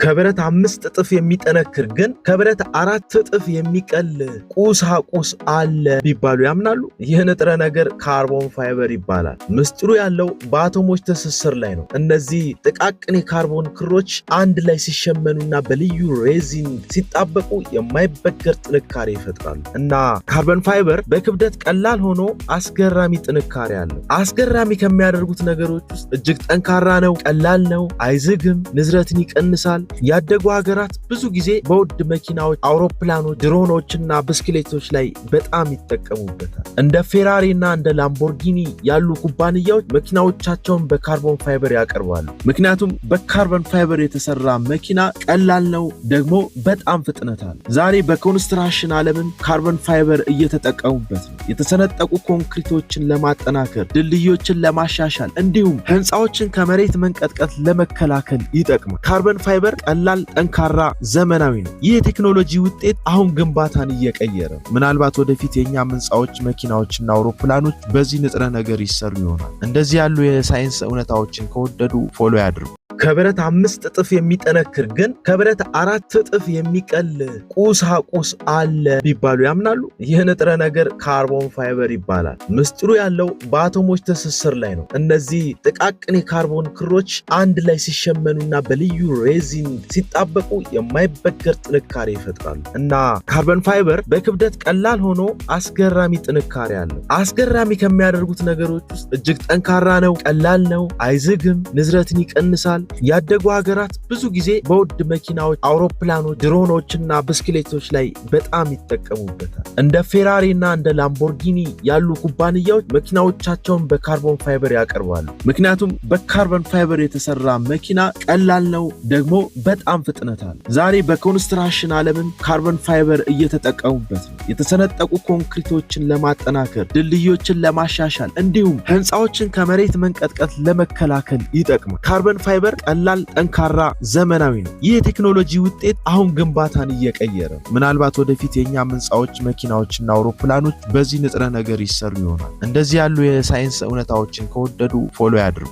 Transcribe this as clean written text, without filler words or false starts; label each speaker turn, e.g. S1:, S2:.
S1: ከብረት 5 እጥፍ የሚጠነክር ግን ከብረት 4 እጥፍ የሚቀል ቁሳቁስ አለ ቢባሉ ያምናሉ? ይህ ንጥረ ነገር ካርቦን ፋይበር ይባላል። ምስጢሩ ያለው በአቶሞች ትስስር ላይ ነው። እነዚህ ጥቃቅን የካርቦን ክሮች አንድ ላይ ሲሸመኑና በልዩ ሬዚን ሲጣበቁ የማይበገር ጥንካሬ ይፈጥራሉ። እና ካርቦን ፋይበር በክብደት ቀላል ሆኖ አስገራሚ ጥንካሬ አለው። አስገራሚ ከሚያደርጉት ነገሮች ውስጥ እጅግ ጠንካራ ነው፣ ቀላል ነው፣ አይዝግም፣ ንዝረትን ይቀንሳል። ያደጉ ሀገራት ብዙ ጊዜ በውድ መኪናዎች፣ አውሮፕላኖች፣ ድሮኖችና ብስክሌቶች ላይ በጣም ይጠቀሙበታል። እንደ ፌራሪ እና እንደ ላምቦርጊኒ ያሉ ኩባንያዎች መኪናዎቻቸውን በካርቦን ፋይበር ያቀርባሉ። ምክንያቱም በካርቦን ፋይበር የተሰራ መኪና ቀላል ነው፣ ደግሞ በጣም ፍጥነት አለ። ዛሬ በኮንስትራክሽን ዓለምን ካርቦን ፋይበር እየተጠቀሙበት ነው። የተሰነጠቁ ኮንክሪቶችን ለማጠናከር፣ ድልድዮችን ለማሻሻል እንዲሁም ህንፃዎችን ከመሬት መንቀጥቀጥ ለመከላከል ይጠቅማል። ካርቦን ፋይበር ቀላል፣ ጠንካራ፣ ዘመናዊ ነው። ይህ የቴክኖሎጂ ውጤት አሁን ግንባታን እየቀየረ ነው። ምናልባት ወደፊት የኛ ህንፃዎች፣ መኪናዎችና አውሮፕላኖች በዚህ ንጥረ ነገር ይሰሩ ይሆናል። እንደዚህ ያሉ የሳይንስ እውነታዎችን ከወደዱ ፎሎ ያድርጉ። ከብረት 5 እጥፍ የሚጠነክር ግን ከብረት 4 እጥፍ የሚቀል ቁሳቁስ አለ ቢባሉ ያምናሉ? ይህ ንጥረ ነገር ካርቦን ፋይበር ይባላል። ምስጢሩ ያለው በአቶሞች ትስስር ላይ ነው። እነዚህ ጥቃቅን የካርቦን ክሮች አንድ ላይ ሲሸመኑና በልዩ ሬዚን ሲጣበቁ የማይበገር ጥንካሬ ይፈጥራሉ። እና ካርቦን ፋይበር በክብደት ቀላል ሆኖ አስገራሚ ጥንካሬ አለው። አስገራሚ ከሚያደርጉት ነገሮች ውስጥ እጅግ ጠንካራ ነው፣ ቀላል ነው፣ አይዝግም፣ ንዝረትን ይቀንሳል። ያደጉ ሀገራት ብዙ ጊዜ በውድ መኪናዎች፣ አውሮፕላኖች፣ ድሮኖችና ብስክሌቶች ላይ በጣም ይጠቀሙበታል። እንደ ፌራሪ እና እንደ ላምቦርጊኒ ያሉ ኩባንያዎች መኪናዎቻቸውን በካርቦን ፋይበር ያቀርባሉ። ምክንያቱም በካርቦን ፋይበር የተሰራ መኪና ቀላል ነው፣ ደግሞ በጣም ፍጥነት አለ። ዛሬ በኮንስትራክሽን ዓለምን ካርቦን ፋይበር እየተጠቀሙበት ነው። የተሰነጠቁ ኮንክሪቶችን ለማጠናከር፣ ድልድዮችን ለማሻሻል እንዲሁም ህንፃዎችን ከመሬት መንቀጥቀጥ ለመከላከል ይጠቅማል። ካርቦን ፋይበር ቀላል፣ ጠንካራ፣ ዘመናዊ ነው። ይህ የቴክኖሎጂ ውጤት አሁን ግንባታን እየቀየረ ነው። ምናልባት ወደፊት የኛ ህንፃዎች፣ መኪናዎችና አውሮፕላኖች በዚህ ንጥረ ነገር ይሰሩ ይሆናል። እንደዚህ ያሉ የሳይንስ እውነታዎችን ከወደዱ ፎሎ ያድርጉ።